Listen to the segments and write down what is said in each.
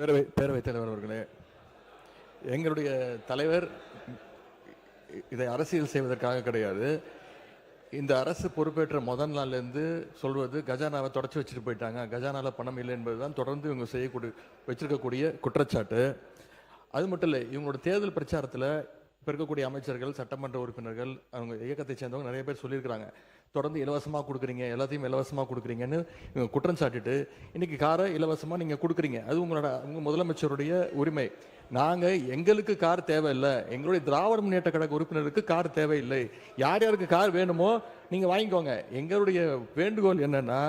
பேரவைத் தலைவர் அவர்களே, எங்களுடைய தலைவர் இதை அரசியல் செய்வதற்காக கிடையாது. இந்த அரசு பொறுப்பேற்ற முதல் நாள்லேருந்து சொல்வது கஜானாவை தொடச்சி வச்சுட்டு போயிட்டாங்க, கஜானாவில் பணம் இல்லை என்பதுதான் தொடர்ந்து இவங்க வச்சிருக்கக்கூடிய குற்றச்சாட்டு. அது மட்டும் இல்லை, இவங்களோட தேர்தல் பிரச்சாரத்தில் இப்போ இருக்கக்கூடிய அமைச்சர்கள், சட்டமன்ற உறுப்பினர்கள், அவங்க இயக்கத்தை சேர்ந்தவங்க நிறைய பேர் சொல்லியிருக்கிறாங்க, தொடர்ந்து இலவசமாக கொடுக்குறீங்க, எல்லாத்தையும் இலவசமாக கொடுக்குறீங்கன்னு இவங்க குற்றம் சாட்டிட்டு இன்னைக்கு காரை இலவசமாக நீங்கள் கொடுக்குறீங்க. அது உங்கள் முதலமைச்சருடைய உரிமை. நாங்கள் எங்களுக்கு கார் தேவையில்லை, எங்களுடைய திராவிட முன்னேற்ற கழக உறுப்பினருக்கு கார் தேவையில்லை. யார் யாருக்கு கார் வேணுமோ நீங்கள் வாங்கிக்கோங்க. எங்களுடைய வேண்டுகோள் என்னன்னா,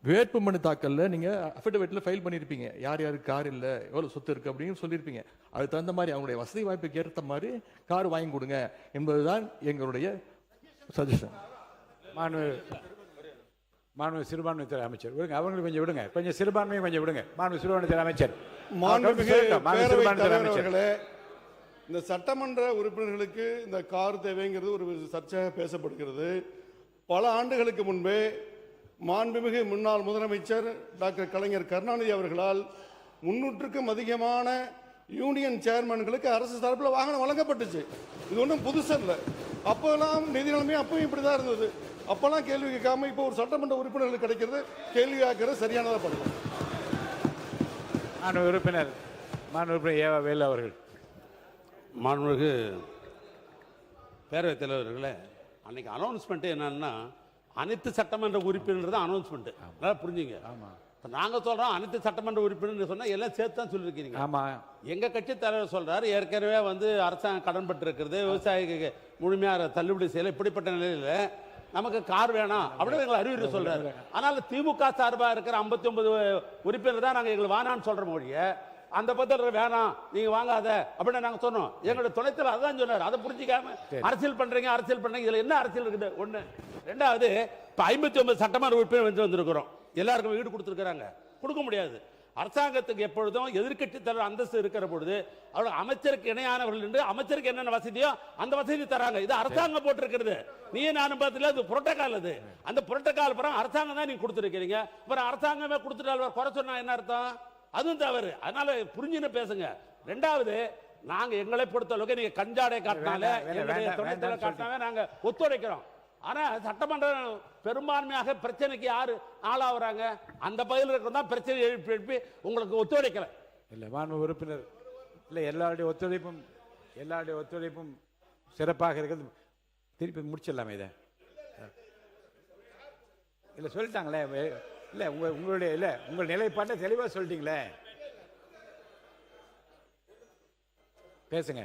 வேட்புமனு தாக்கல்ல நீங்க அஃபிடவிட்ல ஃபைல் பண்ணிருப்பீங்க, யார் யாருக்கு கார் இல்லை, எவ்வளவு சொத்து இருக்கு அப்படின்னு சொல்லியிருப்பீங்க. அதுக்கு தகுந்த மாதிரி அவங்களுடைய வசதி வாய்ப்புக்கு ஏற்ற மாதிரி கார் வாங்கி கொடுங்க என்பதுதான் எங்களுடைய சஜஷன். மாண்பு சிறுபான்மைத்துறை அமைச்சர் விடுங்க, அவங்களுக்கு கொஞ்சம் விடுங்க, கொஞ்சம் சிறுபான்மையை கொஞ்சம் விடுங்க. மாண்பு சிறுபான்மைத்துறை அமைச்சர். இந்த சட்டமன்ற உறுப்பினர்களுக்கு இந்த கார் தேவைங்கிறது ஒரு சர்ச்சையாக பேசப்படுகிறது. பல ஆண்டுகளுக்கு முன்பே மாண்புமிகு முன்னாள் முதலமைச்சர் டாக்டர் கலைஞர் கருணாநிதி அவர்களால் 300க்கும் அதிகமான யூனியன் சேர்மன்களுக்கு அரசு தரப்பில் வாகனம் வழங்கப்பட்டுச்சு. இது ஒன்றும் புதுசு இல்லை. அப்போல்லாம் நிதி நிலைமை அப்பவும் இப்படி தான் இருந்தது. அப்போல்லாம் கேள்வி கேட்காம இப்போ ஒரு சட்டமன்ற உறுப்பினர்களுக்கு கிடைக்கிறது கேள்வி கேட்கறது சரியானதாக படுது. உறுப்பினர் ஏவா வேலு அவர்கள். மாண்புமிகு பேரவைத் தலைவர்களே, அன்னைக்கு அனௌன்ஸ்மெண்ட் என்னன்னா, அனைத்து சட்டமன்ற உறுப்பினர் தான் அனௌன்ஸ்மெண்ட். நல்லா புரிஞ்சுங்க. ஆமா, இப்போ நாங்கள் சொல்கிறோம் அனைத்து சட்டமன்ற உறுப்பினர் சொன்னால் எல்லாம் சேர்த்து தான் சொல்லியிருக்கீங்க. ஆமாம், எங்கள் கட்சி தலைவர் சொல்கிறார், ஏற்கனவே அரசாங்கம் கடன் பட்டு இருக்கிறது, விவசாயிக்கு முழுமையாக தள்ளுபடி செய்யலை, இப்படிப்பட்ட நிலையில் நமக்கு கார் வேணாம் அப்படின்னு எங்களை அறிவுரை சொல்கிறாரு. ஆனால் திமுக சார்பாக இருக்கிற 59 உறுப்பினர் தான் நாங்கள் எங்களுக்கு வேணான்னு சொல்கிற மொழியை அந்த பத்திரம் வேணாம், நீங்க வாங்காத அப்படின்னு நாங்க சொன்னோம். எங்களோட துணைத்தலைவர் அதான் சொன்னார். அதை புரிஞ்சிக்காம அரசியல் பண்றீங்க இதுல என்ன அரசியல் இருக்குது? ஒண்ணு. ரெண்டாவது, இப்ப 59 சட்டமன்ற உறுப்பினர் வந்திருக்கிறோம், எல்லாருக்கும் வீடு கொடுத்துருக்காங்க, கொடுக்க முடியாது. அரசாங்கத்துக்கு எப்பொழுதும் எதிர்கட்சி தலைவர் அந்தஸ்து இருக்கிற பொழுது அவர்கள் அமைச்சருக்கு இணையானவர்கள் என்று அமைச்சருக்கு என்னென்ன வசதியோ அந்த வசதி தராங்க. இது அரசாங்கம் போட்டிருக்கிறது. நீ நானும் பார்த்துல அது புரோட்டோகால். அது அந்த புரோட்டோகால் பிறகு அரசாங்கம் தான் நீங்க கொடுத்துருக்கீங்க. அப்புறம் அரசாங்கமே கொடுத்துட்டால் குறை சொன்னா என்ன அர்த்தம்? அதுவும் தவறு. அதனால புரிஞ்சுன்னு பேசுங்க. ரெண்டாவது, நாங்க எங்களை பொறுத்த அளவுக்கு நீங்க கஞ்சாடை காட்டினாலே காட்டினாவே நாங்க ஒத்துழைக்கிறோம். ஆனா சட்டமன்றம் பெரும்பான்மையாக பிரச்சனைக்கு யாரு ஆளாகிறாங்க? அந்த பகுதியில் இருக்கிறதா பிரச்சனை எழுப்பி உங்களுக்கு ஒத்துழைக்கல. இல்ல மாண்பு உறுப்பினர், இல்ல எல்லாருடைய ஒத்துழைப்பும் சிறப்பாக இருக்கிறது. திருப்பி முடிச்சிடலாமே இதை. இல்ல சொல்லிட்டாங்களே, இல்ல உங்களுடைய இல்ல உங்கள் நிலைப்பாட்டை தெளிவா சொல்லிட்டீங்களே, பேசுங்க.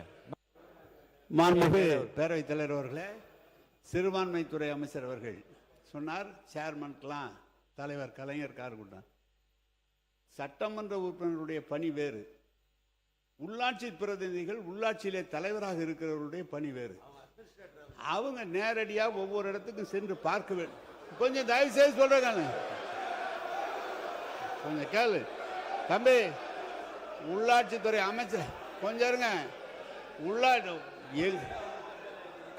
மாண்புமிகு பேரவைத் தலைவர் அவர்களே, சிறுபான்மைத்துறை அமைச்சர் அவர்கள் சொன்னார், சேர்மனுக்கெல்லாம் தலைவர் கலைஞர் கார் கொடுத்தார். சட்டமன்ற உறுப்பினருடைய பணி வேறு, உள்ளாட்சி பிரதிநிதிகள் உள்ளாட்சியிலே தலைவராக இருக்கிறவருடைய பணி வேறு. அவங்க நேரடியாக ஒவ்வொரு இடத்துக்கும் சென்று பார்க்க வேண்டும். கொஞ்சம் தயவு செய்து சொல்றேன், கொஞ்சம் கேளு தம்பி. உள்ளாட்சித்துறை அமைச்சர் கொஞ்சம் இருங்க.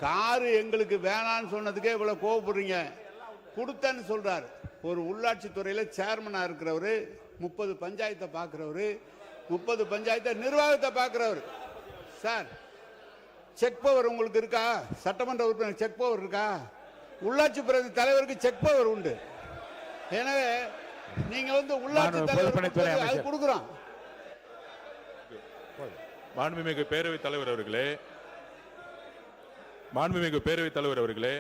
காரு எங்களுக்கு வேணான்னு சொன்னதுக்கே இவ்வளவு கோவப்படுறீங்க. கொடுத்தேன்னு சொல்றாரு. ஒரு உள்ளாட்சி துறையில சேர்மனா இருக்கிறவரு, 30 பஞ்சாயத்தை பார்க்கிறவரு, 30 பஞ்சாயத்தை நிர்வாகத்தை பார்க்கிறவரு. சார், செக் பவர் உங்களுக்கு இருக்கா? சட்டமன்ற உறுப்பினர் செக் பவர் இருக்கா? உள்ளாட்சி பிரதி தலைவருக்கு செக் பவர் உண்டு. எனவே நீங்க உள்ளாட்சி தலைவர் அது கொடுக்குறோம். மாண்புமிகு பேரவைத் தலைவர் அவர்களே, ஒரு நிமிஷம் மாண்புமிகு பேரவைத் தலைவர்களே,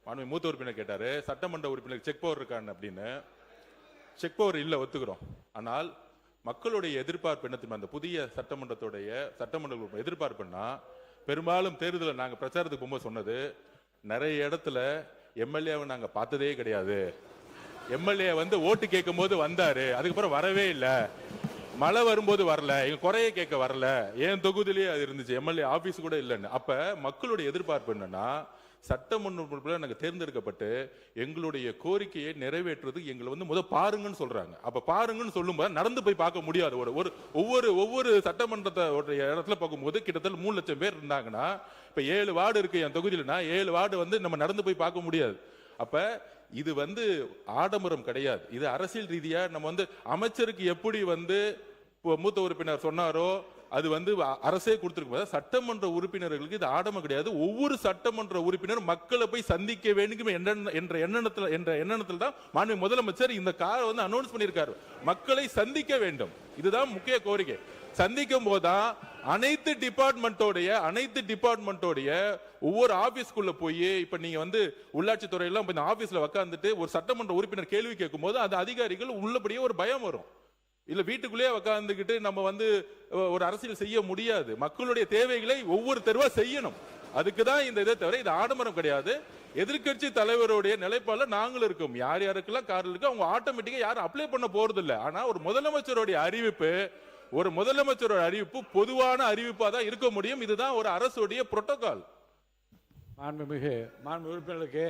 மாண்புமிகு மூத்த உறுப்பினர் கேட்டாரு, சட்டமன்ற உறுப்பினர் செக் பவர் இருக்கான்னு அப்படின்னு. செக் பவர் இல்ல, ஒத்துக்கிறோம். ஆனால் மக்களுடைய எதிர்பார்ப்பு என்ன தெரியுமா? அந்த புதிய சட்டமன்ற எதிர்பார்ப்புன்னா, பெரும்பாலும் தேர்தலில் நாங்கள் பிரச்சாரத்துக்கு போகும்போது சொன்னது, நிறைய இடத்துல எம்எல்ஏவை நாங்க பார்த்ததே கிடையாது. எம்எல்ஏ ஓட்டு கேட்கும் போது வந்தாரு, அதுக்கப்புறம் வரவே இல்லை. மழை வரும்போது வரல, எங்க குறைய கேட்க வரல, என் தொகுதியிலேயே அது இருந்துச்சு, எம்எல்ஏ ஆபீஸ் கூட இல்லைன்னு. அப்ப மக்களுடைய எதிர்பார்ப்பு என்னன்னா, சட்டமன்ற உறுப்பினர்கள் நாங்க தேர்ந்தெடுக்கப்பட்டு எங்களுடைய கோரிக்கையை நிறைவேற்றுறது எங்களை வந்து பாருங்கன்னு சொல்றாங்க. அப்ப பாருங்கன்னு சொல்லும்போது நடந்து போய் பார்க்க முடியாது. ஒவ்வொரு சட்டமன்றத்தை இடத்துல பார்க்கும்போது கிட்டத்தட்ட 3 லட்சம் பேர் இருந்தாங்கன்னா, இப்ப 7 வார்டு இருக்கு என் தொகுதியிலனா 7 வார்டு வந்து நம்ம நடந்து போய் பார்க்க முடியாது. அப்ப இது வந்து ஆடம்பரம் கிடையாது. இது அரசியல் ரீதியா நம்ம வந்து அமைச்சருக்கு எப்படி வந்து மூத்த உறுப்பினர் சொன்னாரோ அது வந்து அரசே கொடுத்திருக்கும். சட்டமன்ற உறுப்பினர்களுக்கு இது ஆடம்பரம் கிடையாது. ஒவ்வொரு சட்டமன்ற உறுப்பினர் மக்களை போய் சந்திக்க வேண்டும் என்ற எண்ணத்தில் தான் மாண்பு முதலமைச்சர் இந்த காரை வந்து அனௌன்ஸ் பண்ணியிருக்காரு. மக்களை சந்திக்க வேண்டும், இதுதான் முக்கிய கோரிக்கை. சந்திக்கும் போதுதான் அனைத்து டிபார்ட்மெண்டோடைய ஒவ்வொரு ஆபீஸ்க்குள்ள போய், இப்ப நீங்க வந்து உள்ளாட்சி துறையெல்லாம் இந்த ஆபீஸ்ல உட்கார்ந்துட்டு ஒரு சட்டமன்ற உறுப்பினர் கேள்வி கேட்கும் போது அந்த அதிகாரிகள் உள்ளபடியே ஒரு பயம் வரும். இல்ல வீட்டுக்குள்ளேயே உட்கார்ந்துக்கிட்டு நம்ம வந்து ஒரு அரசியல் செய்ய முடியாது. மக்களுடைய தேவைகளை ஒவ்வொரு தெருவா செய்யணும். அதுக்குதான் இந்த இதை தவிர இது ஆடம்பரம் கிடையாது. எதிர்கட்சி தலைவருடைய நிலைப்பாடுல நாங்களும் இருக்கோம். யார் யாருக்கெல்லாம் கார் இருக்கு அவங்க ஆட்டோமேட்டிக்கா யாரும் அப்ளை பண்ண போறது இல்லை. ஆனா ஒரு முதலமைச்சருடைய அறிவிப்பு பொதுவான அறிவிப்பா தான் இருக்க முடியும். இதுதான் ஒரு அரசுடைய புரோட்டோகால். மாண்புமிகு உறுப்பினர்களுக்கு